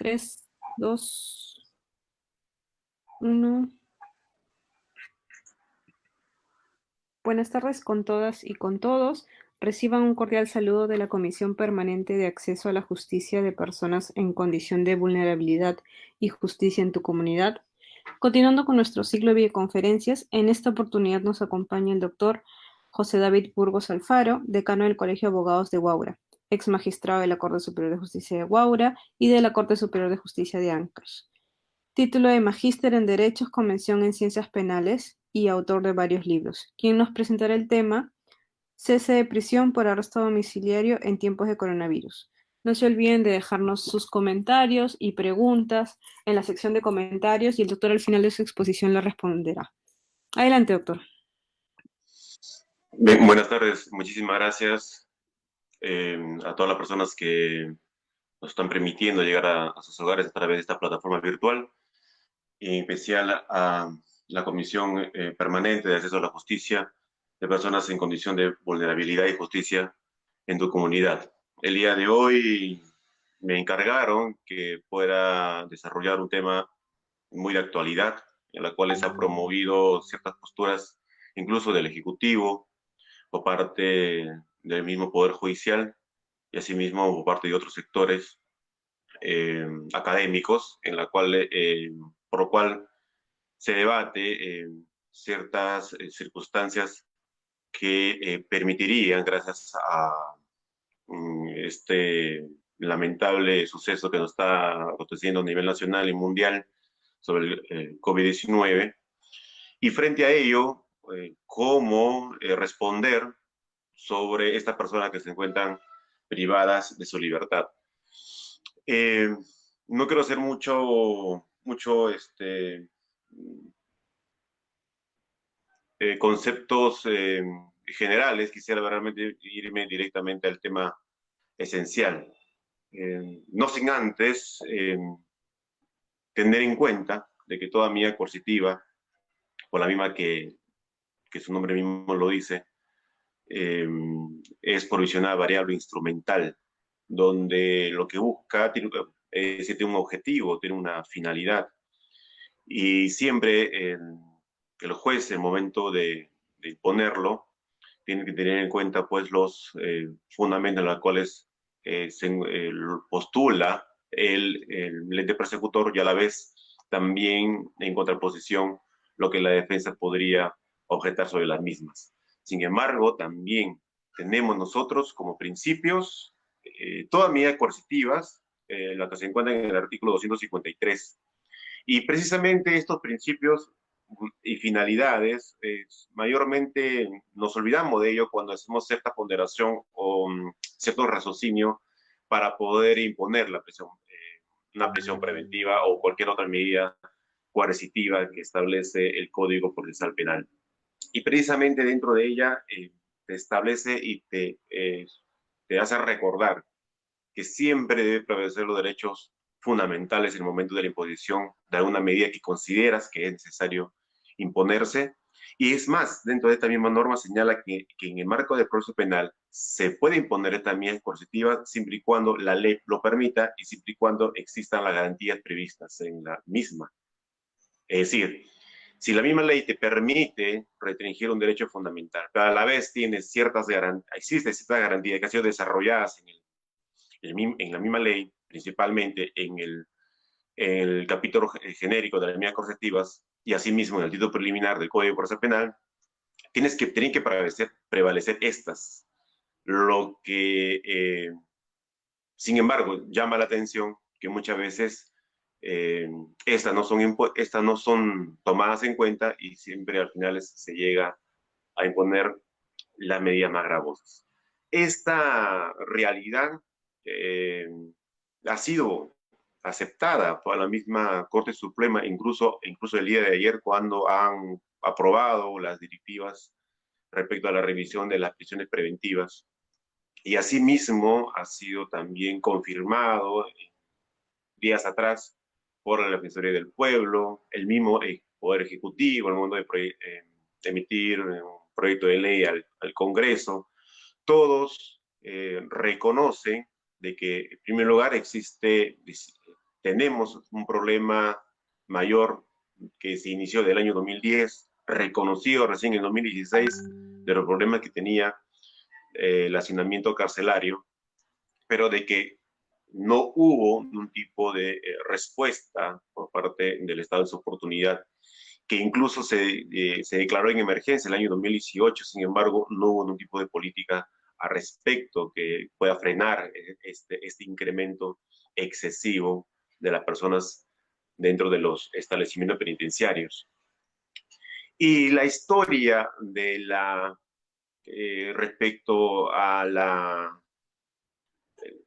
3, 2, 1. Buenas tardes con todas y con todos. Reciban un cordial saludo de la Comisión Permanente de Acceso a la Justicia de Personas en Condición de Vulnerabilidad y Justicia en tu Comunidad. Continuando con nuestro ciclo de videoconferencias, en esta oportunidad nos acompaña el doctor José David Burgos Alfaro, decano del Colegio de Abogados de Huaura, ex magistrado de la Corte Superior de Justicia de Huaura y de la Corte Superior de Justicia de Ancash. Título de Magíster en Derechos con mención en Ciencias Penales y autor de varios libros, quien nos presentará el tema Cese de prisión por arresto domiciliario en tiempos de coronavirus. No se olviden de dejarnos sus comentarios y preguntas en la sección de comentarios y el doctor al final de su exposición le responderá. Adelante, doctor. Bien, buenas tardes, muchísimas gracias a todas las personas que nos están permitiendo llegar a sus hogares a través de esta plataforma virtual, y en especial a la Comisión Permanente de Acceso a la Justicia de Personas en Condición de Vulnerabilidad y Justicia en tu Comunidad. El día de hoy me encargaron que pueda desarrollar un tema muy de actualidad, en la cual se ha promovido ciertas posturas, incluso del Ejecutivo, por parte del mismo Poder Judicial y asimismo por parte de otros sectores académicos, en la cual, por lo cual se debate ciertas circunstancias que permitirían, gracias a este lamentable suceso que nos está aconteciendo a nivel nacional y mundial sobre el COVID-19, y frente a ello, cómo responder sobre estas personas que se encuentran privadas de su libertad. Eh, no quiero hacer conceptos generales, quisiera realmente irme directamente al tema esencial. No sin antes tener en cuenta de que toda medida coercitiva, por la misma que su nombre mismo lo dice, es provisional, variable, instrumental, donde lo que busca tiene un objetivo, tiene una finalidad. Y siempre el juez, en el momento de imponerlo, tiene que tener en cuenta pues los fundamentos en los cuales se postula el ente persecutor, y a la vez también en contraposición lo que la defensa podría objetar sobre las mismas. Sin embargo, también tenemos nosotros como principios todas medidas coercitivas, las que se encuentran en el artículo 253. Y precisamente estos principios y finalidades, mayormente nos olvidamos de ello cuando hacemos cierta ponderación o cierto raciocinio para poder imponer la prisión, una prisión preventiva o cualquier otra medida coercitiva que establece el Código Procesal Penal. Y precisamente dentro de ella te establece y te hace recordar que siempre debe prevalecer los derechos fundamentales en el momento de la imposición de alguna medida que consideras que es necesario imponerse. Y es más, dentro de esta misma norma señala que en el marco del proceso penal se puede imponer esta medida coercitiva siempre y cuando la ley lo permita y siempre y cuando existan las garantías previstas en la misma. Es decir, si la misma ley te permite restringir un derecho fundamental, pero a la vez tienes existe ciertas garantías que han sido desarrolladas en la misma ley, principalmente en el capítulo genérico de las medidas coercitivas y asimismo en el título preliminar del Código Procesal Penal, tienen que prevalecer estas. Lo que, sin embargo, llama la atención que muchas veces estas no son tomadas en cuenta y siempre al final se llega a imponer las medidas más gravosas. Esta realidad ha sido aceptada por la misma Corte Suprema, incluso el día de ayer, cuando han aprobado las directivas respecto a la revisión de las prisiones preventivas. Y asimismo ha sido también confirmado días atrás por la Defensoría del Pueblo, el mismo Poder Ejecutivo, el momento de emitir un proyecto de ley al Congreso. Todos reconocen de que, en primer lugar, existe tenemos un problema mayor que se inició del año 2010, reconocido recién en 2016, de los problemas que tenía el hacinamiento carcelario, pero de que no hubo un tipo de respuesta por parte del Estado en su oportunidad, que incluso se declaró en emergencia el año 2018, sin embargo, no hubo ningún tipo de política al respecto que pueda frenar este incremento excesivo de las personas dentro de los establecimientos penitenciarios. Y la historia de respecto a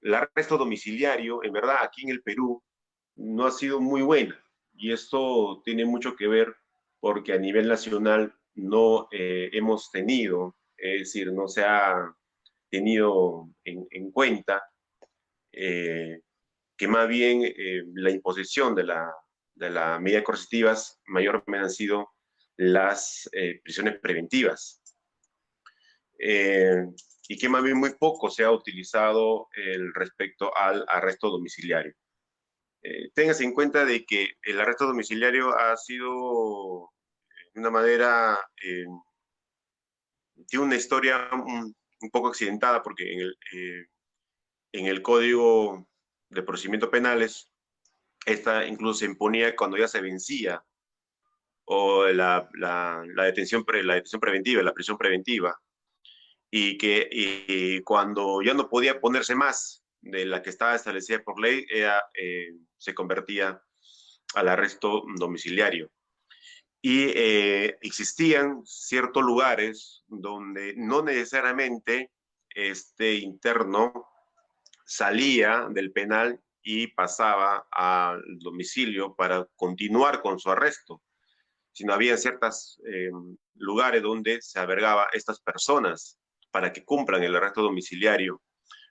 el arresto domiciliario, en verdad, aquí en el Perú, no ha sido muy buena. Y esto tiene mucho que ver porque a nivel nacional no hemos tenido, es decir, no se ha tenido en cuenta eh, que más bien la imposición de las medidas coercitivas mayormente han sido las prisiones preventivas. Eh, y que más bien muy poco se ha utilizado el respecto al arresto domiciliario. Tengas en cuenta de que el arresto domiciliario ha sido de una manera, tiene una historia un poco accidentada porque en el Código de Procedimientos Penales, esta incluso se imponía cuando ya se vencía o la detención preventiva, la prisión preventiva, y cuando ya no podía ponerse más de la que estaba establecida por ley, se convertía al arresto domiciliario. Y existían ciertos lugares donde no necesariamente este interno salía del penal y pasaba al domicilio para continuar con su arresto, sino había ciertos lugares donde se albergaba estas personas para que cumplan el arresto domiciliario,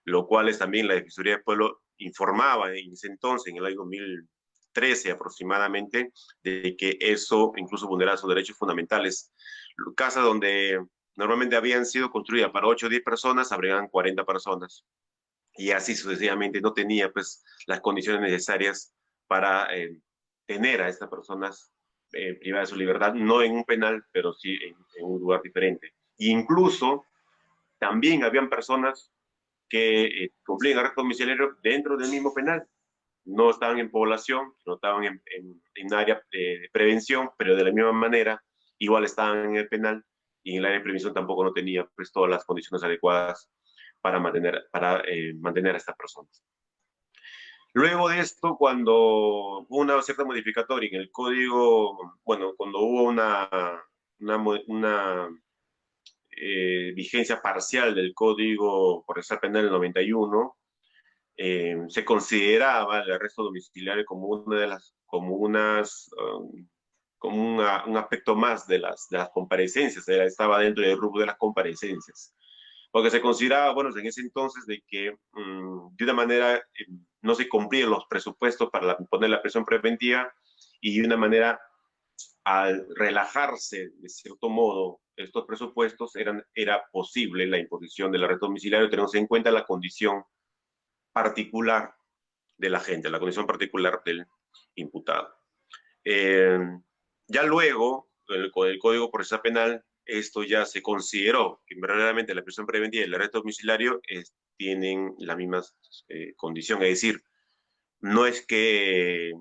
lo cual es también la Defensoría del Pueblo informaba en ese entonces, en el año 2013 aproximadamente, de que eso incluso vulneraba sus derechos fundamentales. Casas donde normalmente habían sido construidas para 8 o 10 personas, habrían 40 personas. Y así sucesivamente no tenía pues las condiciones necesarias para tener a estas personas privadas de su libertad, no en un penal, pero sí en un lugar diferente. E incluso también habían personas que cumplían arresto domiciliario dentro del mismo penal. No estaban en población, no estaban en área de prevención, pero de la misma manera, igual estaban en el penal y en el área de prevención tampoco no tenía pues, todas las condiciones adecuadas para mantener a estas personas. Luego de esto, cuando hubo una cierta modificatoria en el código, bueno, cuando hubo una vigencia parcial del Código Procesal Penal del 91, se consideraba el arresto domiciliario como una de las, como unas, como un aspecto más de las comparecencias, estaba dentro del rubro de las comparecencias, porque se consideraba, bueno, en ese entonces de que de una manera no se cumplían los presupuestos para poner la prisión preventiva y de una manera al relajarse de cierto modo estos presupuestos era posible la imposición del arresto domiciliario, tenemos en cuenta la condición particular de la gente, la condición particular del imputado. Eh, ya luego, el Código Procesal Penal, esto ya se consideró que verdaderamente la prisión preventiva y el arresto domiciliario tienen la misma condición, es decir, no es que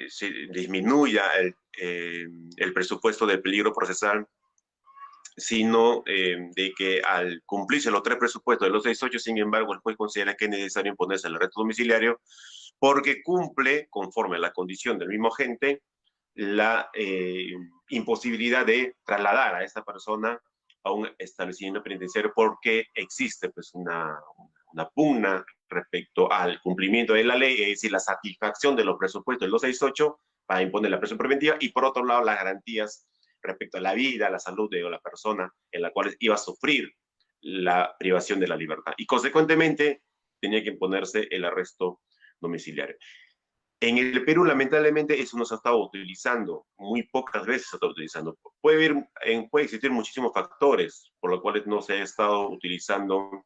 se disminuya el presupuesto del peligro procesal, sino de que al cumplirse los 3 presupuestos de los 6.8, sin embargo, el juez considera que es necesario imponerse el arresto domiciliario porque cumple, conforme a la condición del mismo agente, la imposibilidad de trasladar a esta persona a un establecimiento penitenciario porque existe pues una pugna respecto al cumplimiento de la ley, es decir, la satisfacción de los presupuestos de los 6.8 para imponer la prisión preventiva y por otro lado las garantías respecto a la vida, a la salud de la persona en la cual iba a sufrir la privación de la libertad. Y consecuentemente tenía que imponerse el arresto domiciliario. En el Perú, lamentablemente, eso no se ha estado utilizando, muy pocas veces se está utilizando. Puede existir muchísimos factores por los cuales no se ha estado utilizando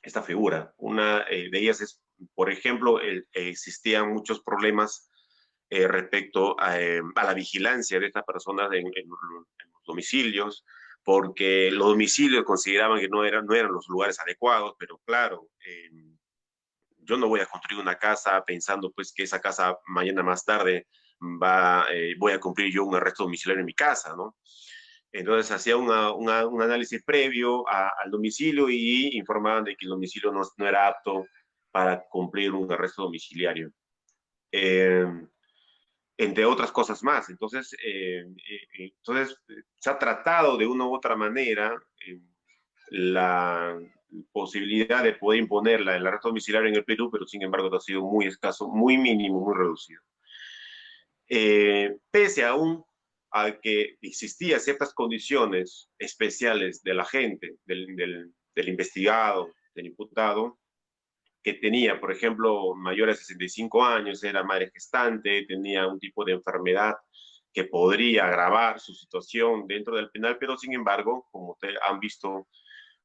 esta figura. Una de ellas es Por ejemplo, existían muchos problemas respecto a la vigilancia de estas personas en los domicilios, porque los domicilios consideraban que no eran los lugares adecuados, pero claro, yo no voy a construir una casa pensando pues que esa casa mañana más tarde voy a cumplir yo un arresto domiciliario en mi casa, ¿no? Entonces hacía un análisis previo al domicilio y informaban de que el domicilio no era apto para cumplir un arresto domiciliario. Eh, Entre otras cosas más. Entonces, se ha tratado de una u otra manera la posibilidad de poder imponerla el arresto domiciliario en el Perú, pero sin embargo ha sido muy escaso, muy mínimo, muy reducido. Pese aún a que existían ciertas condiciones especiales de la gente, del investigado, del imputado, que tenía, por ejemplo, mayores de 65 años, era madre gestante, tenía un tipo de enfermedad que podría agravar su situación dentro del penal, pero sin embargo, como ustedes han visto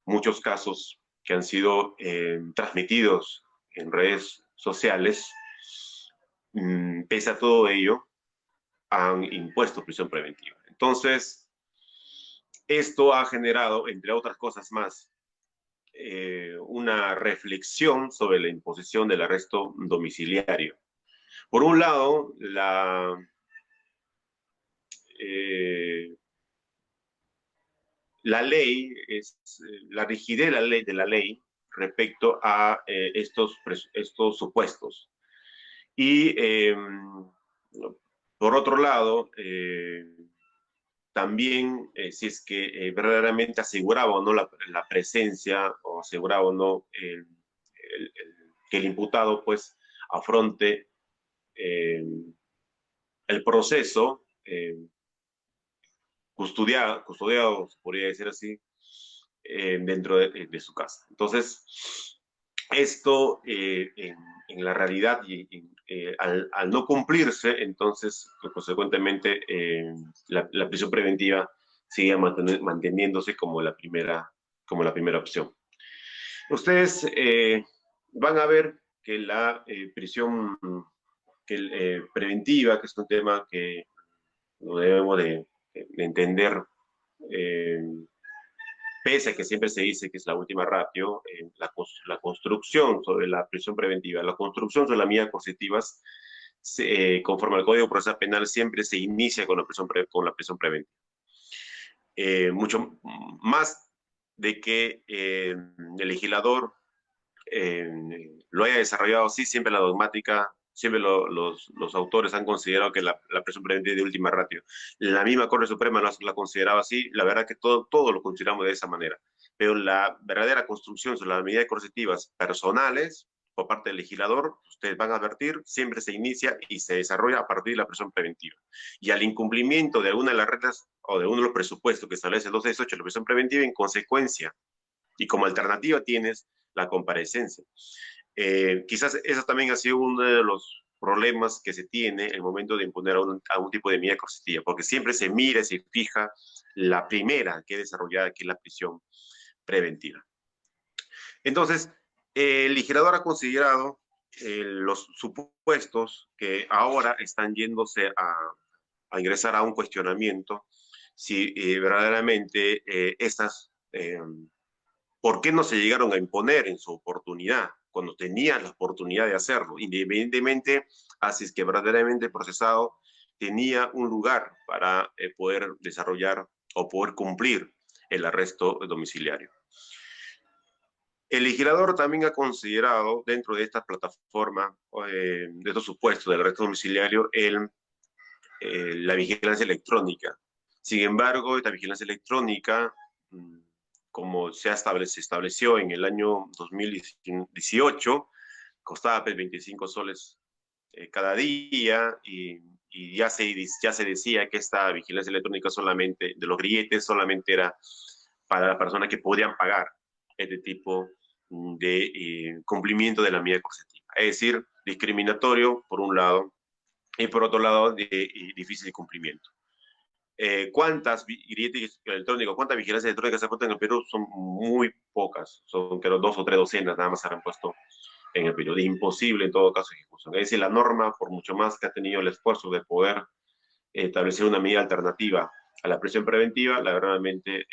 muchos casos que han sido transmitidos en redes sociales, pese a todo ello, han impuesto prisión preventiva. Entonces, esto ha generado, entre otras cosas más, una reflexión sobre la imposición del arresto domiciliario. Por un lado, eh, la ley, la rigidez de la ley respecto a estos supuestos. Y por otro lado, también si es que verdaderamente aseguraba o no la presencia o aseguraba o no que el imputado pues afronte el proceso custodiado, se podría decir así, dentro de su casa. Entonces, esto en la realidad al no cumplirse, entonces, pues, consecuentemente, la prisión preventiva sigue manteniéndose como la primera opción. Ustedes van a ver que la prisión preventiva, que es un tema que no debemos de entender, eh, pese a que siempre se dice que es la última ratio, la construcción sobre la prisión preventiva, la construcción sobre las medidas coercitivas, conforme al Código Procesal Penal, siempre se inicia con la prisión preventiva. Mucho más de que el legislador lo haya desarrollado así, siempre la dogmática, siempre los autores han considerado que la prisión preventiva es de última ratio. La misma Corte Suprema la consideraba así, la verdad que todo lo consideramos de esa manera. Pero la verdadera construcción sobre las medidas coercitivas personales por parte del legislador, ustedes van a advertir, siempre se inicia y se desarrolla a partir de la prisión preventiva. Y al incumplimiento de alguna de las reglas o de uno de los presupuestos que establece el 268 de la prisión preventiva, en consecuencia, y como alternativa tienes la comparecencia. Quizás eso también ha sido uno de los problemas que se tiene en el momento de imponer a un tipo de medida coercitiva, porque siempre se mira y se fija la primera que es desarrollada, que es la prisión preventiva. Entonces, el legislador ha considerado los supuestos que ahora están yéndose a ingresar a un cuestionamiento si verdaderamente estas ¿por qué no se llegaron a imponer en su oportunidad, cuando tenían la oportunidad de hacerlo? Independientemente, así es que verdaderamente el procesado tenía un lugar para poder desarrollar o poder cumplir el arresto domiciliario. El legislador también ha considerado dentro de esta plataforma, de estos supuestos del arresto domiciliario, la vigilancia electrónica. Sin embargo, esta vigilancia electrónica como se estableció en el año 2018, costaba 25 soles cada día y ya se decía que esta vigilancia electrónica solamente, de los grilletes, solamente era para las personas que podían pagar este tipo de cumplimiento de la medida coercitiva. Es decir, discriminatorio por un lado y por otro lado difícil cumplimiento. ¿Cuántas grilletes electrónicos, cuántas vigilancias electrónicas se han puesto en el Perú? Son muy pocas, son creo 2 o 3 docenas, nada más se han puesto en el periodo. Es imposible en todo caso ejecución. Es decir, la norma, por mucho más que ha tenido el esfuerzo de poder establecer una medida alternativa a la prisión preventiva, la realmente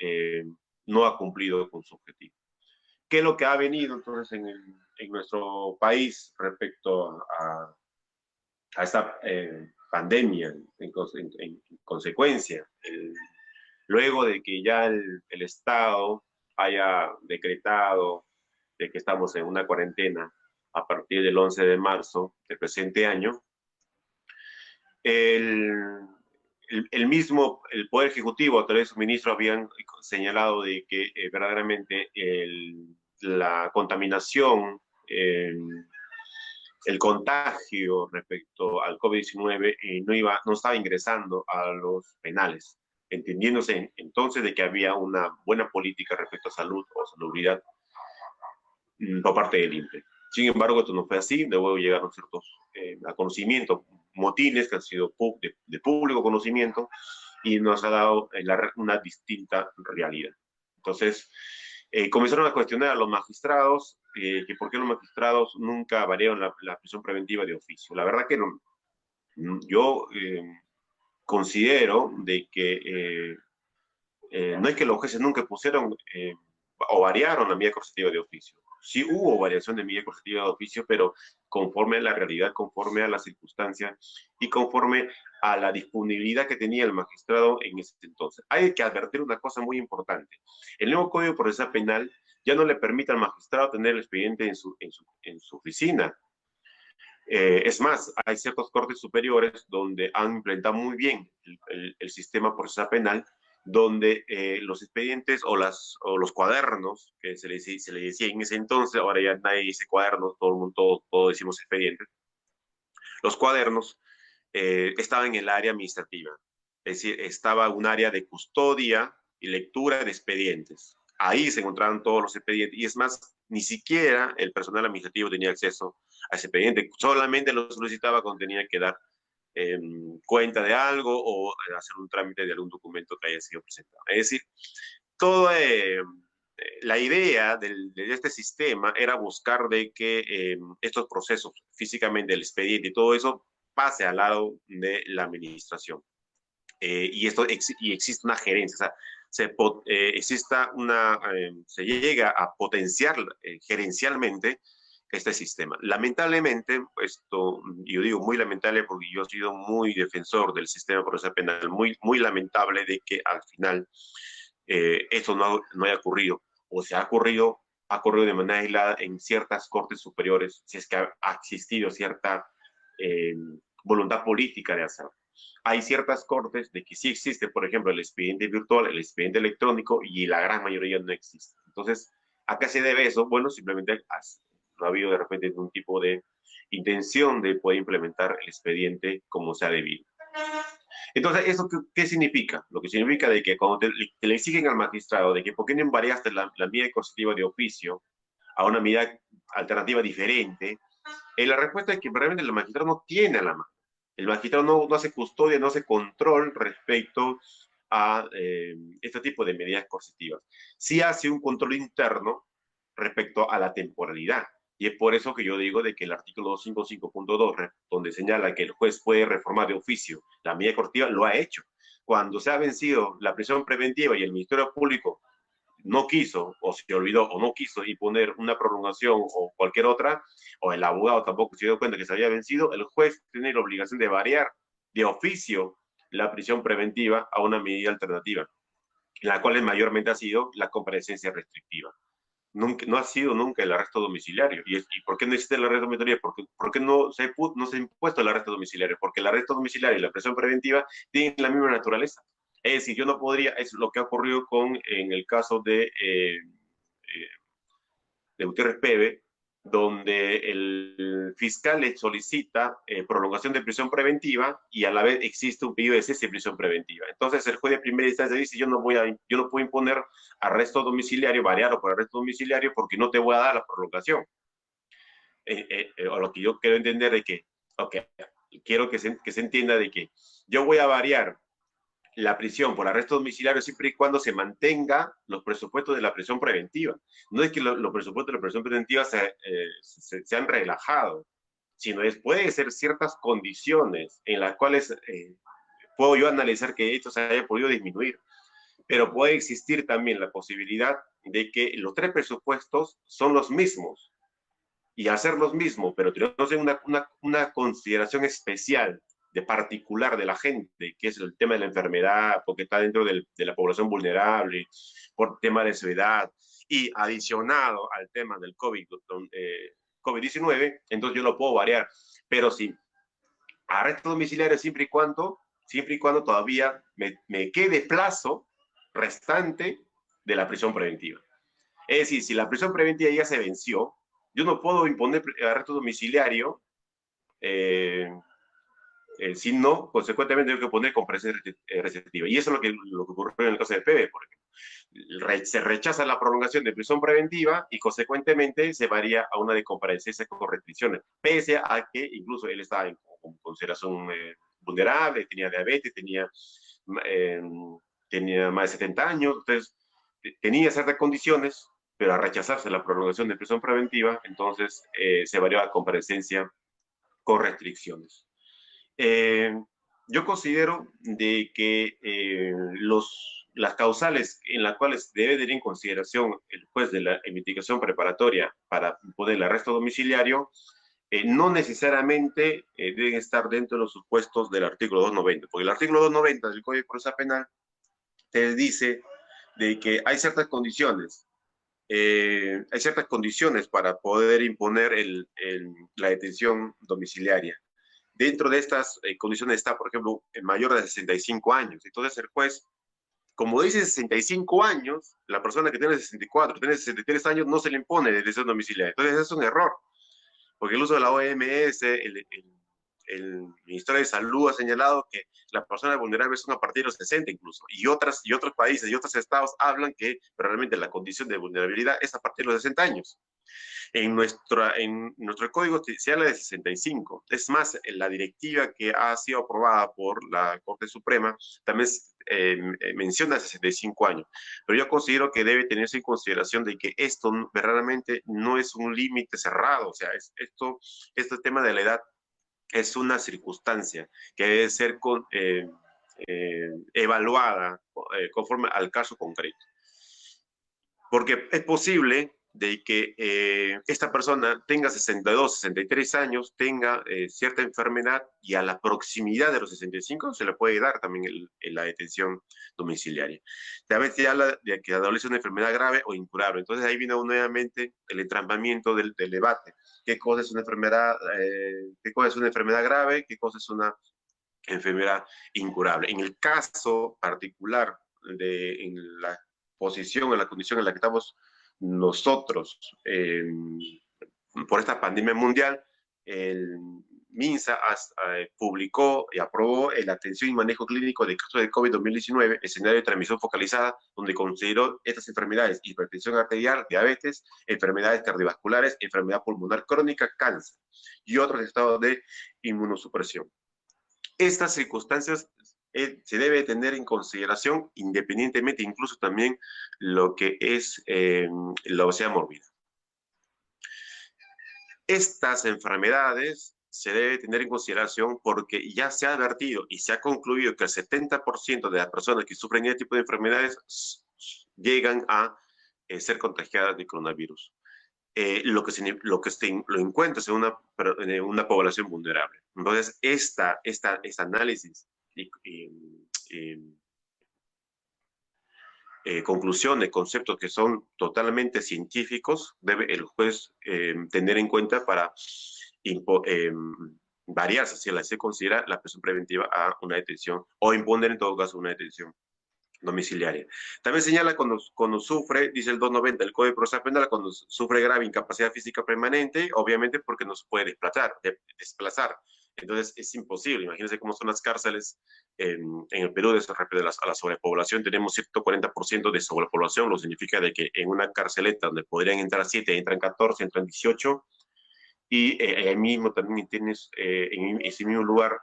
no ha cumplido con su objetivo. ¿Qué es lo que ha venido entonces en nuestro país respecto a esta pandemia en consecuencia? Luego de que ya el Estado haya decretado de que estamos en una cuarentena a partir del 11 de marzo del presente año, el, el Poder Ejecutivo a través de sus ministros habían señalado de que verdaderamente la contaminación, el contagio respecto al COVID-19 no estaba ingresando a los penales, entendiéndose entonces de que había una buena política respecto a salud o salubridad por parte del INPE. Sin embargo, esto no fue así, luego llegaron ciertos a conocimiento, motines que han sido de público conocimiento y nos ha dado una distinta realidad. Entonces, comenzaron a cuestionar a los magistrados que por qué los magistrados nunca variaron la prisión preventiva de oficio. La verdad que no, yo considero de que no es que los jueces nunca pusieron o variaron la medida coercitiva de oficio. Sí hubo variación de medida coercitiva de oficio, pero conforme a la realidad, conforme a las circunstancias y conforme a la disponibilidad que tenía el magistrado en ese entonces. Hay que advertir una cosa muy importante. El nuevo Código Procesal Penal ya no le permite al magistrado tener el expediente en su oficina. Es más, hay ciertos cortes superiores donde han implementado muy bien el sistema procesal penal, donde los expedientes o los cuadernos, que se le decía en ese entonces, ahora ya nadie dice cuadernos, todo el mundo, todo decimos expedientes, los cuadernos estaban en el área administrativa, es decir, estaba un área de custodia y lectura de expedientes. Ahí se encontraban todos los expedientes y es más, ni siquiera el personal administrativo tenía acceso a ese expediente, solamente lo solicitaba cuando tenía que dar cuenta de algo o hacer un trámite de algún documento que haya sido presentado. Es decir, toda la idea de este sistema era buscar de que estos procesos físicamente, el expediente y todo eso pase al lado de la administración. Y existe una gerencia, o sea, se llega a potenciar gerencialmente este sistema. Lamentablemente, esto, yo digo muy lamentable porque yo he sido muy defensor del sistema procesal penal, muy lamentable de que al final esto no haya ocurrido, o se ha ocurrido de manera aislada en ciertas cortes superiores, si es que ha existido cierta eh, voluntad política de hacerlo. Hay ciertas cortes de que sí existe, por ejemplo, el expediente virtual, el expediente electrónico, y la gran mayoría no existe. Entonces, ¿a qué se debe eso? Bueno, simplemente no ha habido de repente ningún tipo de intención de poder implementar el expediente como se ha debido. Entonces, ¿eso qué significa? Lo que significa de que cuando le exigen al magistrado de que por qué no variaste la medida coercitiva de oficio a una medida alternativa diferente, la respuesta es que realmente el magistrado no tiene a la mano. El magistrado no hace custodia, no hace control respecto a este tipo de medidas coercitivas. Sí hace un control interno respecto a la temporalidad. Y es por eso que yo digo de que el artículo 255.2, donde señala que el juez puede reformar de oficio la medida coercitiva, lo ha hecho. Cuando se ha vencido la prisión preventiva y el Ministerio Público no quiso o se olvidó o no quiso imponer una prolongación o cualquier otra, o el abogado tampoco se dio cuenta que se había vencido, el juez tiene la obligación de variar de oficio la prisión preventiva a una medida alternativa, la cual mayormente ha sido la comparecencia restrictiva. Nunca, no ha sido nunca el arresto domiciliario. ¿Y por qué no existe el arresto domiciliario? ¿Por qué no se ha impuesto el arresto domiciliario? Porque el arresto domiciliario y la prisión preventiva tienen la misma naturaleza. Es decir, yo no podría, es lo que ha ocurrido en el caso de Gutiérrez Pebe, donde el fiscal le solicita prolongación de prisión preventiva y a la vez existe un pedido de cese de prisión preventiva. Entonces el juez de primera instancia dice, yo no puedo imponer arresto domiciliario, variado por arresto domiciliario, porque no te voy a dar la prolongación. O lo que yo quiero entender de que, okay, quiero que se entienda de que yo voy a variar la prisión por arresto domiciliario siempre y cuando se mantenga los presupuestos de la prisión preventiva. No es que los presupuestos de la prisión preventiva se han relajado, sino puede ser ciertas condiciones en las cuales puedo yo analizar que esto se haya podido disminuir, pero puede existir también la posibilidad de que los tres presupuestos son los mismos y hacer los mismos, pero tenemos una consideración especial de particular de la gente, que es el tema de la enfermedad, porque está dentro de la población vulnerable, por tema de su edad, y adicionado al tema del COVID-19, entonces yo lo puedo variar. Pero sí, arresto domiciliario siempre y cuando todavía me quede plazo restante de la prisión preventiva. Es decir, si la prisión preventiva ya se venció, yo no puedo imponer arresto domiciliario, eh, sino, consecuentemente, tengo que poner comparecencia receptiva. Y eso es lo que ocurrió en el caso de PB, porque se rechaza la prolongación de prisión preventiva y, consecuentemente, se varía a una de comparecencia con restricciones, pese a que incluso él estaba en consideración vulnerable, tenía diabetes, eh, tenía más de 70 años, entonces tenía ciertas condiciones, pero al rechazarse la prolongación de prisión preventiva, entonces se varió a comparecencia con restricciones. Eh, yo considero de que las causales en las cuales debe tener en consideración el juez de la investigación preparatoria para poner el arresto domiciliario no necesariamente deben estar dentro de los supuestos del artículo 290, porque el artículo 290 del Código de Procesal Penal te dice de que hay ciertas condiciones para poder imponer la detención domiciliaria. Dentro de estas condiciones está, por ejemplo, el mayor de 65 años. Entonces el juez, como dice 65 años, la persona que tiene 64, tiene 63 años, no se le impone detención domiciliaria. Entonces es un error, porque el uso de la OMS, el Ministerio de Salud ha señalado que las personas vulnerables son a partir de los 60 incluso, y otros países y otros estados hablan que realmente la condición de vulnerabilidad es a partir de los 60 años. En nuestro código se habla de 65. Es más, en la directiva que ha sido aprobada por la Corte Suprema también menciona 65 años. Pero yo considero que debe tenerse en consideración de que esto verdaderamente no es un límite cerrado. O sea, este tema de la edad es una circunstancia que debe ser evaluada conforme al caso concreto. Porque es posible de que esta persona tenga 62, 63 años, tenga cierta enfermedad y a la proximidad de los 65 se le puede dar también la detención domiciliaria. También se habla de que adolece una enfermedad grave o incurable. Entonces ahí viene nuevamente el entrampamiento del debate. ¿Qué cosa es una enfermedad, qué cosa es una enfermedad grave? ¿Qué cosa es una enfermedad incurable? En el caso particular en la posición, en la condición en la que estamos nosotros por esta pandemia mundial, el MINSA publicó y aprobó la atención y manejo clínico de casos de COVID-2019, escenario de transmisión focalizada, donde consideró estas enfermedades: hipertensión arterial, diabetes, enfermedades cardiovasculares, enfermedad pulmonar crónica, cáncer y otros estados de inmunosupresión. Estas circunstancias se debe tener en consideración independientemente incluso también lo que es la obesidad mórbida. Estas enfermedades se debe tener en consideración porque ya se ha advertido y se ha concluido que el 70% de las personas que sufren este tipo de enfermedades llegan a ser contagiadas de coronavirus. Lo que lo encuentras en una población vulnerable. Entonces, este análisis conclusiones, conceptos que son totalmente científicos, debe el juez tener en cuenta para variarse si se considera la prisión preventiva a una detención o imponer en todo caso una detención domiciliaria. También señala cuando sufre, dice el 290 del Código de Procesal Penal, cuando sufre grave incapacidad física permanente, obviamente porque no se puede desplazar. Entonces es imposible. Imagínense cómo son las cárceles en el Perú a la sobrepoblación. Tenemos 140% de sobrepoblación, lo que significa de que en una carceleta donde podrían entrar 7, entran 14, entran 18, y ahí mismo también tienes, en ese mismo lugar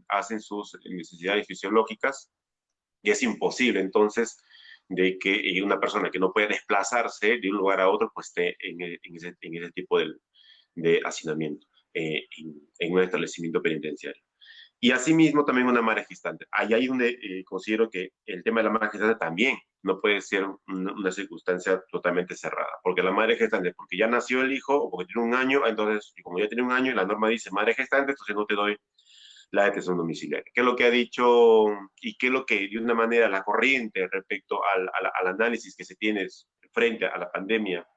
hacen sus necesidades fisiológicas Y es imposible entonces de que una persona que no puede desplazarse de un lugar a otro pues esté en ese tipo de hacinamiento, en un establecimiento penitenciario. Y asimismo también una madre gestante. Ahí donde considero que el tema de la madre gestante también no puede ser una circunstancia totalmente cerrada, porque la madre gestante, porque ya nació el hijo o porque tiene un año, entonces, y como ya tiene un año, la norma dice madre gestante, entonces no te doy la detención domiciliaria. ¿Qué es lo que ha dicho y qué es lo que de una manera la corriente respecto al análisis que se tiene frente a la pandemia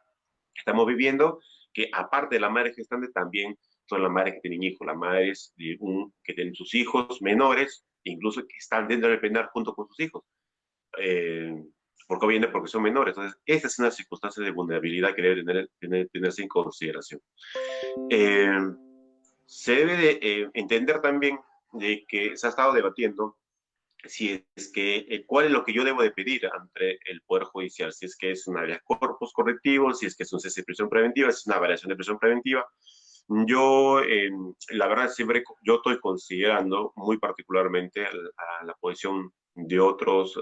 que estamos viviendo? Que aparte de la madre gestante también son las madres que tienen hijos, las madres que tienen sus hijos menores, incluso que están dentro del penal junto con sus hijos. Eh, porque obviamente porque son menores. Entonces, esta es una circunstancia de vulnerabilidad que debe tenerse en consideración. Eh, Se debe de entender también de que se ha estado debatiendo si es que cuál es lo que yo debo de pedir ante el Poder Judicial, si es que es un habeas corpus correctivo, si es que es un cese de prisión preventiva, si es una variación de prisión preventiva. Yo, la verdad, siempre yo estoy considerando muy particularmente a la posición de otros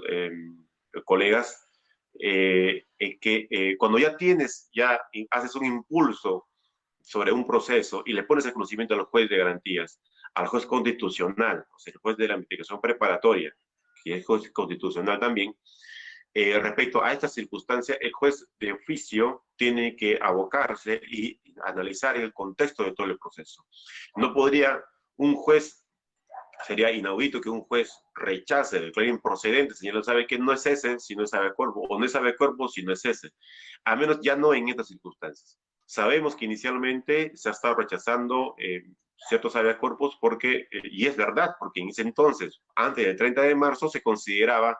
colegas, que cuando ya tienes, ya haces un impulso sobre un proceso y le pones el conocimiento al juez de garantías, al juez constitucional, o sea, el juez de la investigación preparatoria, que es juez constitucional también, respecto a esta circunstancia, el juez de oficio tiene que abocarse y analizar el contexto de todo el proceso. No podría un juez, sería inaudito que un juez rechace el claim improcedente si no sabe que no es ese, si no es habeas corpus, o no es habeas corpus si no es ese. A menos ya no en estas circunstancias. Sabemos que inicialmente se ha estado rechazando ciertos habeas corpus porque, y es verdad, porque en ese entonces, antes del 30 de marzo, se consideraba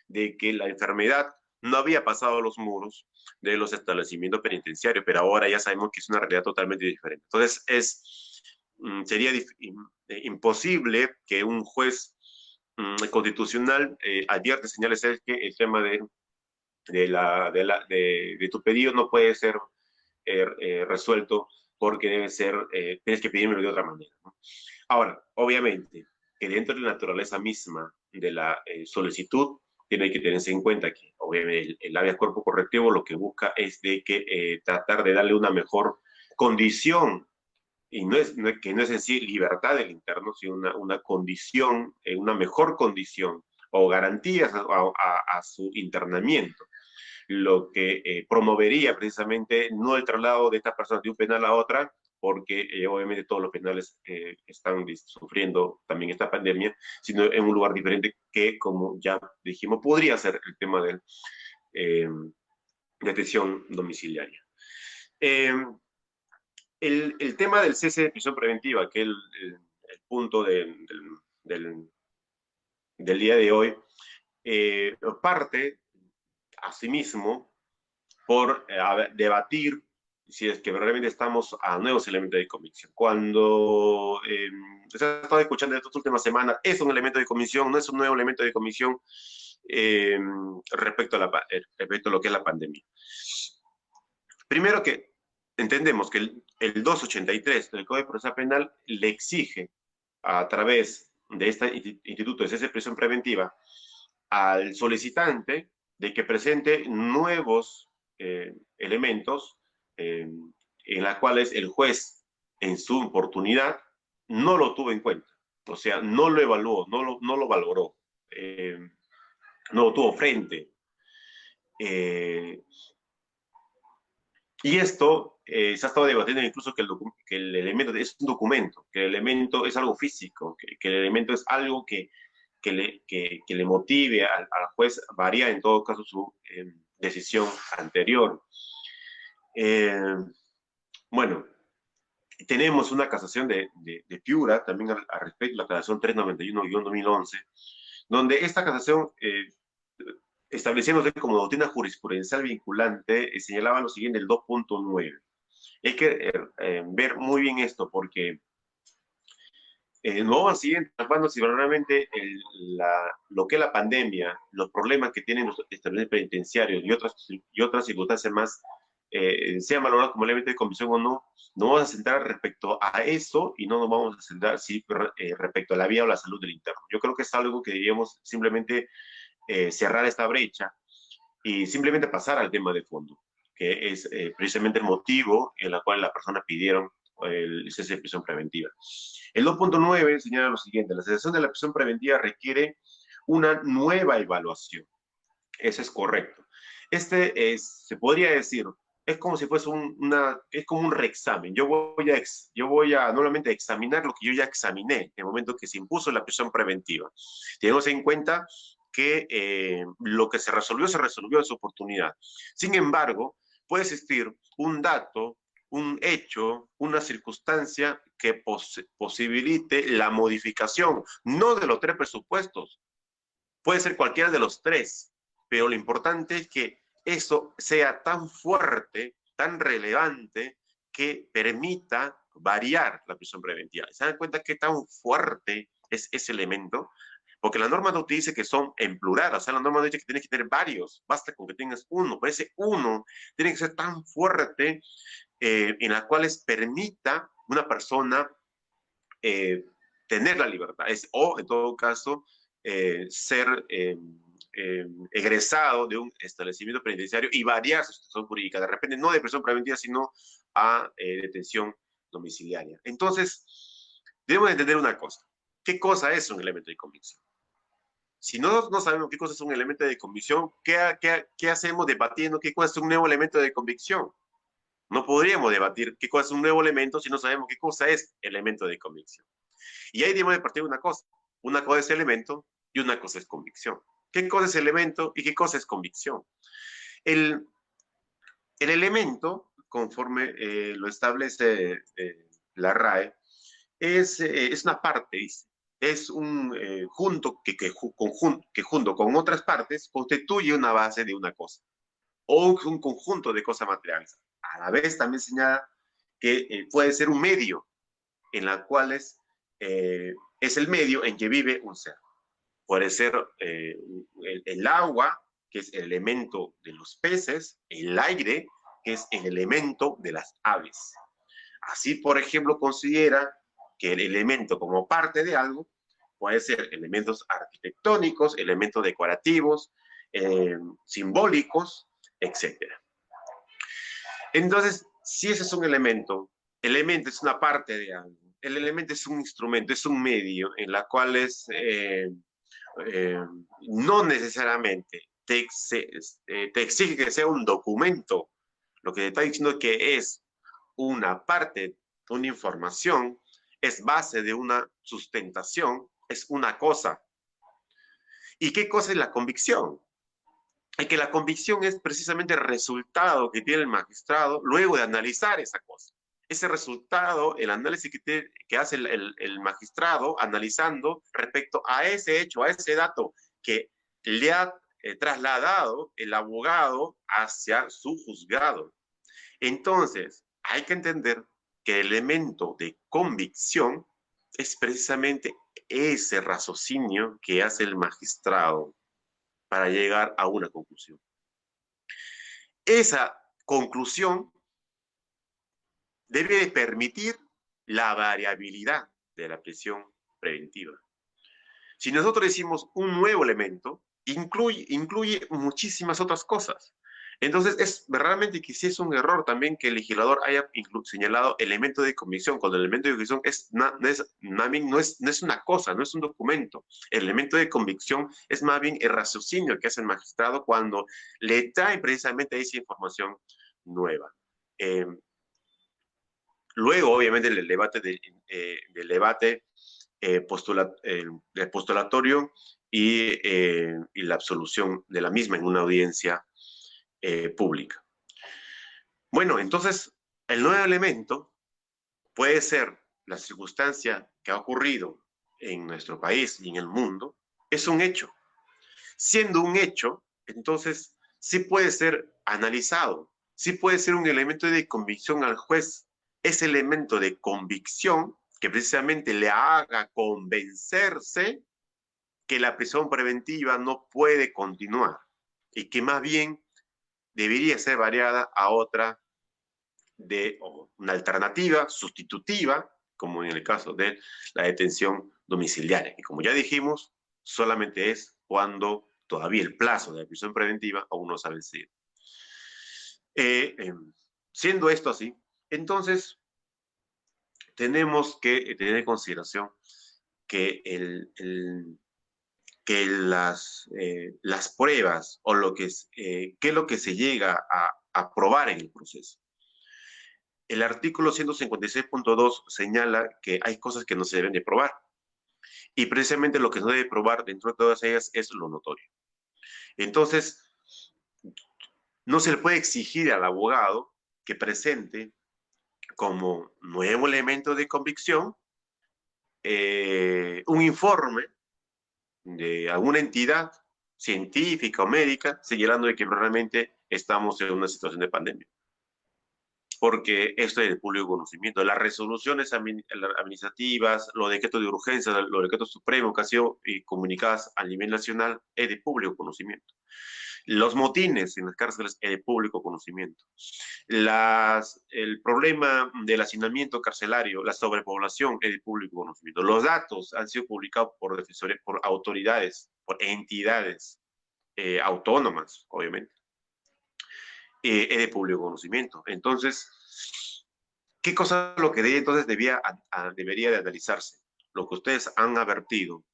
de que la enfermedad no había pasado los muros de los establecimientos penitenciarios, pero ahora ya sabemos que es una realidad totalmente diferente. Entonces, sería imposible que un juez constitucional advierte señales es que el tema de tu pedido no puede ser resuelto porque debe ser, tienes que pedírmelo de otra manera, ¿no? Ahora, obviamente, que dentro de la naturaleza misma de la solicitud, tiene que tenerse en cuenta que, obviamente, el habeas corpus correctivo lo que busca es de que tratar de darle una mejor condición, y que no es en sí libertad del interno, sino una condición, una mejor condición o garantías a su internamiento, lo que promovería precisamente no el traslado de esta persona de un penal a otra, porque obviamente todos los penales están sufriendo también esta pandemia, sino en un lugar diferente que, como ya dijimos, podría ser el tema de detención domiciliaria. Eh, el tema del cese de prisión preventiva, que es el punto del, del día de hoy, parte asimismo por debatir si es que realmente estamos a nuevos elementos de convicción. Cuando se ha estado escuchando estas últimas semanas, es un elemento de convicción, no es un nuevo elemento de convicción eh, respecto a lo que es la pandemia. Primero que entendemos que el 283 del Código de Procesal Penal le exige a través de este instituto de cese de prisión preventiva al solicitante de que presente nuevos elementos en las cuales el juez en su oportunidad no lo tuvo en cuenta, o sea, no lo evaluó, no lo valoró, eh, no lo tuvo frente. Eh, y esto se ha estado debatiendo incluso que el elemento es un documento, que el elemento es algo físico, que el elemento es algo que le motive al juez, varía en todo caso su decisión anterior. Eh, bueno, tenemos una casación de Piura también al respecto, la casación 391-2011, donde esta casación, estableciéndose como doctrina jurisprudencial vinculante, señalaba lo siguiente, el 2.9. Hay que ver muy bien esto porque no van siguiendo tapando si realmente lo que es la pandemia, los problemas que tienen los establecimientos penitenciarios y otras circunstancias más, sean valorados como elemento de comisión o no, no vamos a centrar respecto a eso y no nos vamos a centrar sí, respecto a la vida o la salud del interno. Yo creo que es algo que deberíamos simplemente cerrar esta brecha y simplemente pasar al tema de fondo, que es precisamente el motivo en el cual la persona pidieron el cese de prisión preventiva. El 2.9 señala lo siguiente: la cesación de la prisión preventiva requiere una nueva evaluación. Eso es correcto. Este es, se podría decir, es como si fuese es como un reexamen. Yo voy a nuevamente examinar lo que yo ya examiné en el momento que se impuso la prisión preventiva. Tenemos en cuenta que lo que se resolvió en su oportunidad. Sin embargo, puede existir un dato, un hecho, una circunstancia que posibilite la modificación, no de los tres presupuestos, puede ser cualquiera de los tres, pero lo importante es que eso sea tan fuerte, tan relevante, que permita variar la prisión preventiva. ¿Se dan cuenta qué tan fuerte es ese elemento? Porque la norma no te dice que son en plural, o sea, la norma no dice que tienes que tener varios, basta con que tengas uno, pero ese uno tiene que ser tan fuerte en la cual permita una persona tener la libertad, o en todo caso, ser egresado de un establecimiento penitenciario y variar su situación jurídica, de repente no de prisión preventiva, sino a detención domiciliaria. Entonces, debemos entender una cosa. ¿Qué cosa es un elemento de convicción? Si no sabemos qué cosa es un elemento de convicción, ¿qué hacemos debatiendo qué cosa es un nuevo elemento de convicción? No podríamos debatir qué cosa es un nuevo elemento si no sabemos qué cosa es elemento de convicción. Y ahí debemos de partir una cosa. Una cosa es elemento y una cosa es convicción. ¿Qué cosa es elemento y qué cosa es convicción? El, el elemento, conforme lo establece la RAE, es una parte, dice. Es un que junto con otras partes constituye una base de una cosa o un conjunto de cosas materiales. A la vez también señala que puede ser un medio en la cual es el medio en que vive un ser. Puede ser el agua, que es el elemento de los peces, el aire, que es el elemento de las aves. Así, por ejemplo, considera que el elemento como parte de algo puede ser elementos arquitectónicos, elementos decorativos, simbólicos, etcétera. Entonces, si ese es un elemento, elemento es una parte de algo, el elemento es un instrumento, es un medio en la cual no necesariamente te exige que sea un documento. Lo que te está diciendo es que es una parte, una información, es base de una sustentación, es una cosa. ¿Y qué cosa es la convicción? Es que la convicción es precisamente el resultado que tiene el magistrado luego de analizar esa cosa. Ese resultado, el análisis que hace el magistrado analizando respecto a ese hecho, a ese dato que le ha trasladado el abogado hacia su juzgado. Entonces, hay que entender que el elemento de convicción es precisamente ese raciocinio que hace el magistrado para llegar a una conclusión. Esa conclusión debe de permitir la variabilidad de la prisión preventiva. Si nosotros decimos un nuevo elemento, incluye muchísimas otras cosas. Entonces, es realmente que sí es un error también que el legislador haya señalado elemento de convicción, cuando el elemento de convicción no es una cosa, no es un documento. El elemento de convicción es más bien el raciocinio que hace el magistrado cuando le trae precisamente esa información nueva. Luego, obviamente, el debate postulatorio y la absolución de la misma en una audiencia pública. Bueno, entonces, el nuevo elemento puede ser la circunstancia que ha ocurrido en nuestro país y en el mundo, es un hecho. Siendo un hecho, entonces, sí puede ser analizado, sí puede ser un elemento de convicción al juez. Ese elemento de convicción que precisamente le haga convencerse que la prisión preventiva no puede continuar y que más bien debería ser variada a otra una alternativa sustitutiva, como en el caso de la detención domiciliaria. Y como ya dijimos, solamente es cuando todavía el plazo de la prisión preventiva aún no se ha vencido. Siendo esto así, entonces tenemos que tener en consideración que, las pruebas o qué es lo que se llega a probar en el proceso. El artículo 156.2 señala que hay cosas que no se deben de probar. Y precisamente lo que no debe probar dentro de todas ellas es lo notorio. Entonces, no se le puede exigir al abogado que presente como nuevo elemento de convicción un informe de alguna entidad científica o médica señalando de que realmente estamos en una situación de pandemia. Porque esto es de público conocimiento. Las resoluciones administrativas, los decretos de urgencia, los decretos supremos que han sido comunicadas a nivel nacional es de público conocimiento. Los motines en las cárceles es de público conocimiento. El problema del hacinamiento carcelario, la sobrepoblación es de público conocimiento. Los datos han sido publicados por autoridades, por entidades autónomas, obviamente. Es de público conocimiento. Entonces, ¿qué cosa es lo que entonces debería de analizarse? Lo que ustedes han advertido,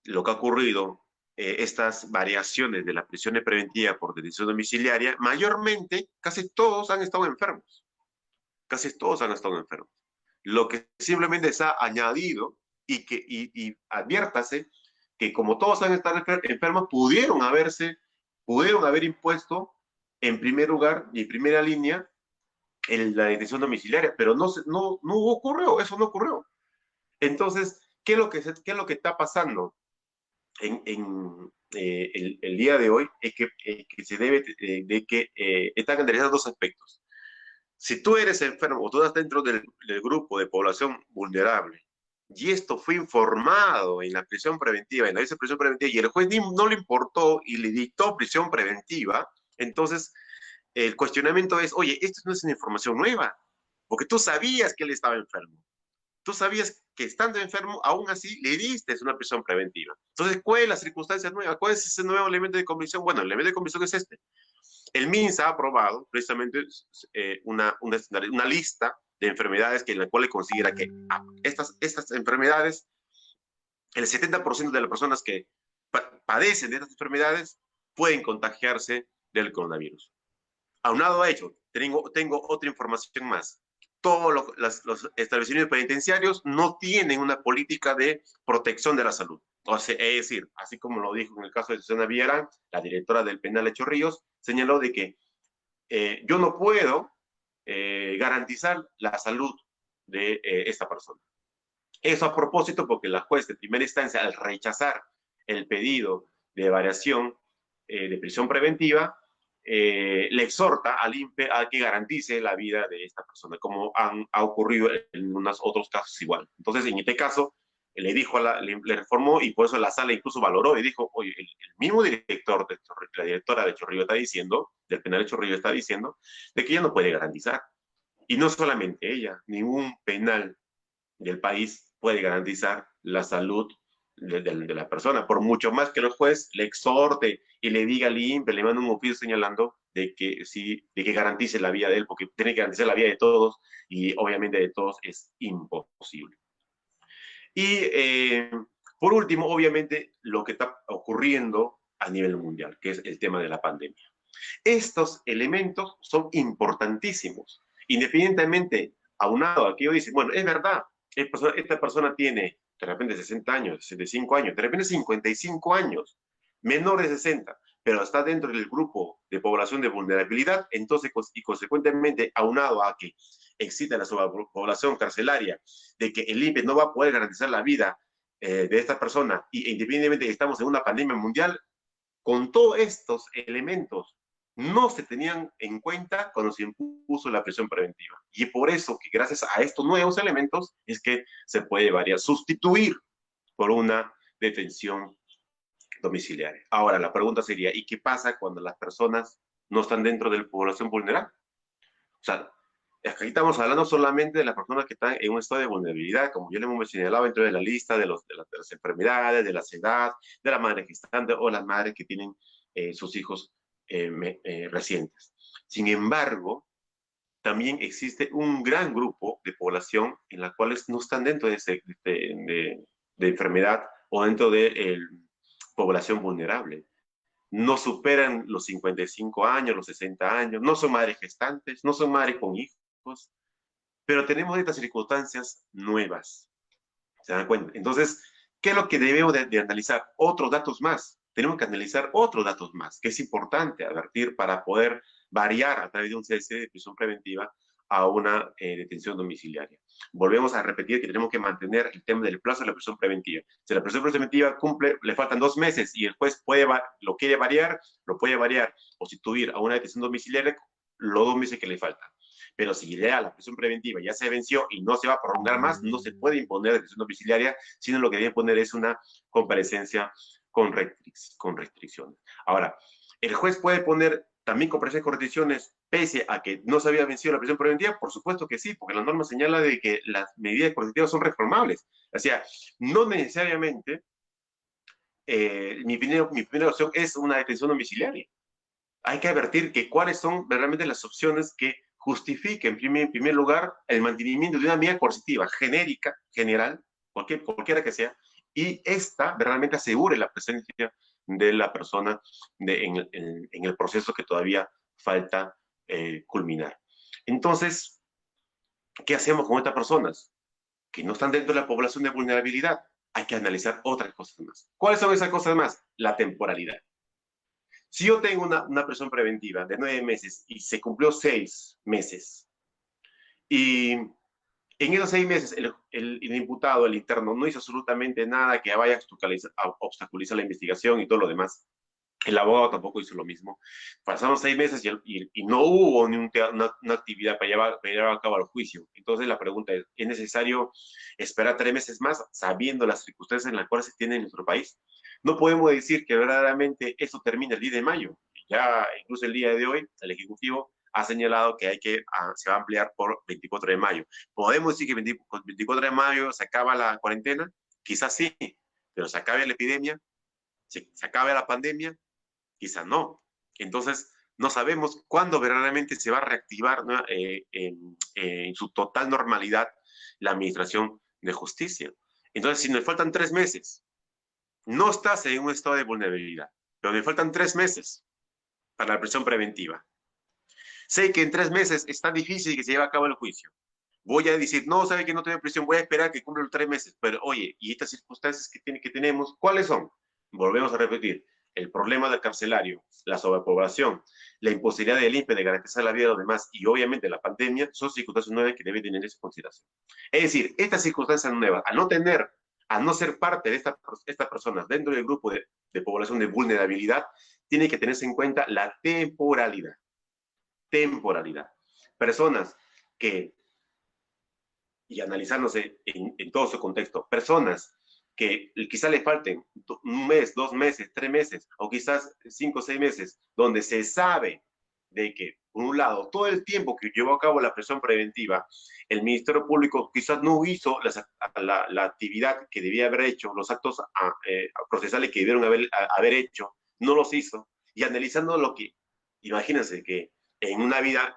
lo que ha ocurrido, estas variaciones de la prisión preventiva por detención domiciliaria, mayormente, casi todos han estado enfermos. Casi todos han estado enfermos. Lo que simplemente se ha añadido y adviértase que como todos han estado enfermos, pudieron haber impuesto en primer lugar y en primera línea la detención domiciliaria, pero no ocurrió, eso no ocurrió. Entonces, ¿qué es lo que está pasando el día de hoy? Es que se debe de que están analizando dos aspectos. Si tú eres enfermo o tú estás dentro del grupo de población vulnerable y esto fue informado en la prisión preventiva, en la prisión preventiva, y el juez no le importó y le dictó prisión preventiva, entonces el cuestionamiento es, oye, esto no es una información nueva, porque tú sabías que él estaba enfermo. Tú sabías que estando enfermo, aún así le diste una prisión preventiva. Entonces, ¿cuál es la circunstancia nueva? ¿Cuál es ese nuevo elemento de convicción? Bueno, el elemento de convicción es este. El MINSA ha aprobado precisamente una lista de enfermedades en la cual le considera que estas enfermedades, el 70% de las personas que padecen de estas enfermedades pueden contagiarse del coronavirus. Aunado a ello, tengo otra información más. Todos los establecimientos penitenciarios no tienen una política de protección de la salud. O sea, es decir, así como lo dijo en el caso de Susana Villarán, la directora del penal de Chorrillos, señaló de que yo no puedo garantizar la salud de esta persona. Eso a propósito porque la juez de primera instancia, al rechazar el pedido de variación de prisión preventiva, le exhorta al INPE a que garantice la vida de esta persona, como ha ocurrido en unos otros casos igual. Entonces, en este caso, le dijo le reformó y por eso la sala incluso valoró y dijo, oye, el mismo director, la directora de Chorrillo está diciendo, del penal de Chorrillo está diciendo, de que ella no puede garantizar. Y no solamente ella, ningún penal del país puede garantizar la salud de la persona, por mucho más que el juez le exhorte y le diga al INPE, le manda un oficio señalando de que garantice la vida de él, porque tiene que garantizar la vida de todos y obviamente de todos es imposible. Y por último, obviamente, lo que está ocurriendo a nivel mundial, que es el tema de la pandemia. Estos elementos son importantísimos, independientemente, aunado a que yo dice, bueno, es verdad, esta persona tiene de repente 60 años, 65 años, de repente 55 años, menor de 60, pero está dentro del grupo de población de vulnerabilidad, entonces, y consecuentemente, aunado a que existe la sobrepoblación carcelaria, de que el INPE no va a poder garantizar la vida de esta persona, y independientemente de que estamos en una pandemia mundial, con todos estos elementos no se tenían en cuenta cuando se impuso la prisión preventiva. Y por eso que gracias a estos nuevos elementos es que se puede sustituir por una detención domiciliaria. Ahora, la pregunta sería, ¿y qué pasa cuando las personas no están dentro de la población vulnerable? O sea, Aquí estamos hablando solamente de las personas que están en un estado de vulnerabilidad, como ya le hemos señalado dentro de la lista de las enfermedades, de la edad, de la madre gestante o las madres que tienen sus hijos recientes. Sin embargo, también existe un gran grupo de población en la cuales no están dentro de enfermedad o dentro de población vulnerable. No superan los 55 años, los 60 años, no son madres gestantes, no son madres con hijos, pero tenemos estas circunstancias nuevas. ¿Se dan cuenta? Entonces, ¿qué es lo que debemos de analizar? Otros datos más. Tenemos que analizar otros datos más, que es importante advertir para poder variar a través de un cese de prisión preventiva a una detención domiciliaria. Volvemos a repetir que tenemos que mantener el tema del plazo de la prisión preventiva. Si la prisión preventiva cumple, le faltan 2 meses y el juez lo quiere variar, lo puede variar o sustituir a una detención domiciliaria los 2 meses que le faltan. Pero si ya la prisión preventiva ya se venció y no se va a prolongar más, no se puede imponer detención domiciliaria, sino lo que debe poner es una comparecencia con restricciones. Ahora, el juez puede poner también comparecencias con restricciones pese a que no se había vencido la prisión preventiva, por supuesto que sí, porque la norma señala de que las medidas coercitivas son reformables. O sea, no necesariamente mi primera opción es una detención domiciliaria. Hay que advertir que cuáles son realmente las opciones que justifiquen, en primer lugar, el mantenimiento de una medida coercitiva genérica, general, cualquiera que sea, y esta realmente asegure la presencia de la persona en el proceso que todavía falta culminar. Entonces, ¿qué hacemos con estas personas que no están dentro de la población de vulnerabilidad? Hay que analizar otras cosas más. ¿Cuáles son esas cosas más? La temporalidad. Si yo tengo una prisión preventiva de 9 meses y se cumplió 6 meses, y en esos 6 meses el imputado, el interno, no hizo absolutamente nada que vaya a obstaculizar la investigación y todo lo demás, el abogado tampoco hizo lo mismo. Pasaron 6 meses y no hubo ni una actividad para llevar a cabo el juicio. Entonces la pregunta ¿es necesario esperar 3 meses más sabiendo las circunstancias en las cuales se tiene en nuestro país? No podemos decir que verdaderamente esto termina el 10 de mayo. Ya incluso el día de hoy el Ejecutivo ha señalado que se va a ampliar por 24 de mayo. ¿Podemos decir que 24 de mayo se acaba la cuarentena? Quizás sí, pero se acabe la epidemia, se acabe la pandemia, quizá no. Entonces, no sabemos cuándo verdaderamente se va a reactivar, ¿no? En su total normalidad la administración de justicia. Entonces, si nos faltan 3 meses, no estás en un estado de vulnerabilidad, pero me faltan 3 meses para la prisión preventiva. Sé que en 3 meses está difícil que se lleve a cabo el juicio. Voy a decir, no, sabe que no tengo prisión, voy a esperar que cumpla los 3 meses. Pero oye, ¿y estas circunstancias que tenemos, cuáles son? Volvemos a repetir, el problema del carcelario, la sobrepoblación, la imposibilidad del INPE de garantizar la vida de los demás y obviamente la pandemia son circunstancias nuevas que deben tener en consideración. Es decir, estas circunstancias nuevas, a no ser parte de estas personas dentro del grupo de población de vulnerabilidad, tiene que tenerse en cuenta la temporalidad. Temporalidad. Personas que y analizándose en todo su contexto. Personas que quizás le falten 1 mes, 2 meses, 3 meses, o quizás 5 o 6 meses, donde se sabe de que, por un lado, todo el tiempo que llevó a cabo la presión preventiva, el Ministerio Público quizás no hizo la actividad que debía haber hecho, los actos procesales que debieron haber hecho, no los hizo. Y analizando lo que, imagínense que en una vida,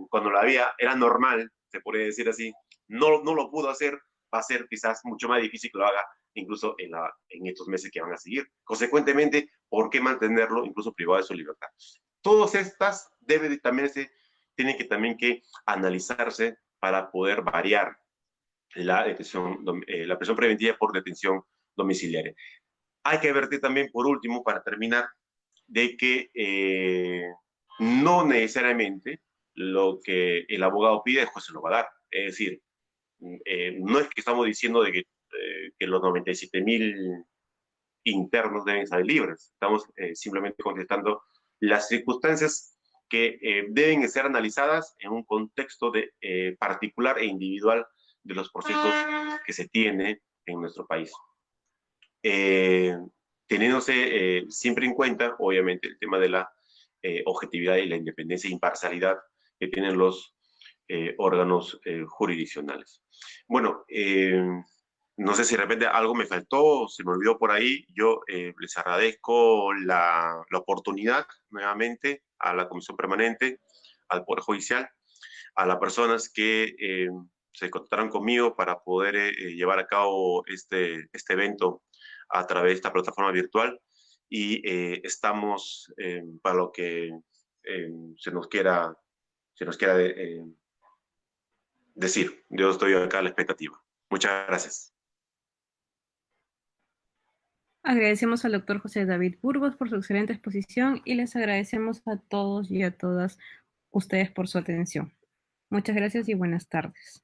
cuando la vida era normal, se podría decir así, no lo pudo hacer, va a ser quizás mucho más difícil que lo haga incluso en estos meses que van a seguir. Consecuentemente, ¿por qué mantenerlo incluso privado de su libertad? Todas estas tienen que también que analizarse para poder variar la prisión preventiva por detención domiciliaria. Hay que advertir también, por último, para terminar, de que no necesariamente lo que el abogado pide, el juez se lo va a dar. Es decir, no es que estamos diciendo de que los 97.000 internos deben salir libres. Estamos simplemente contestando las circunstancias que deben ser analizadas en un contexto particular e individual de los procesos que se tiene en nuestro país. Teniéndose siempre en cuenta, obviamente, el tema de la objetividad y la independencia e imparcialidad que tienen los órganos jurisdiccionales. Bueno, no sé si de repente algo me faltó, se me olvidó por ahí. Yo les agradezco la oportunidad nuevamente a la Comisión Permanente, al Poder Judicial, a las personas que se contactaron conmigo para poder llevar a cabo este evento a través de esta plataforma virtual y estamos para lo que eh, se nos quiera, se nos quiera decir. Yo estoy acá a la expectativa. Muchas gracias. Agradecemos al doctor José David Burgos por su excelente exposición y les agradecemos a todos y a todas ustedes por su atención. Muchas gracias y buenas tardes.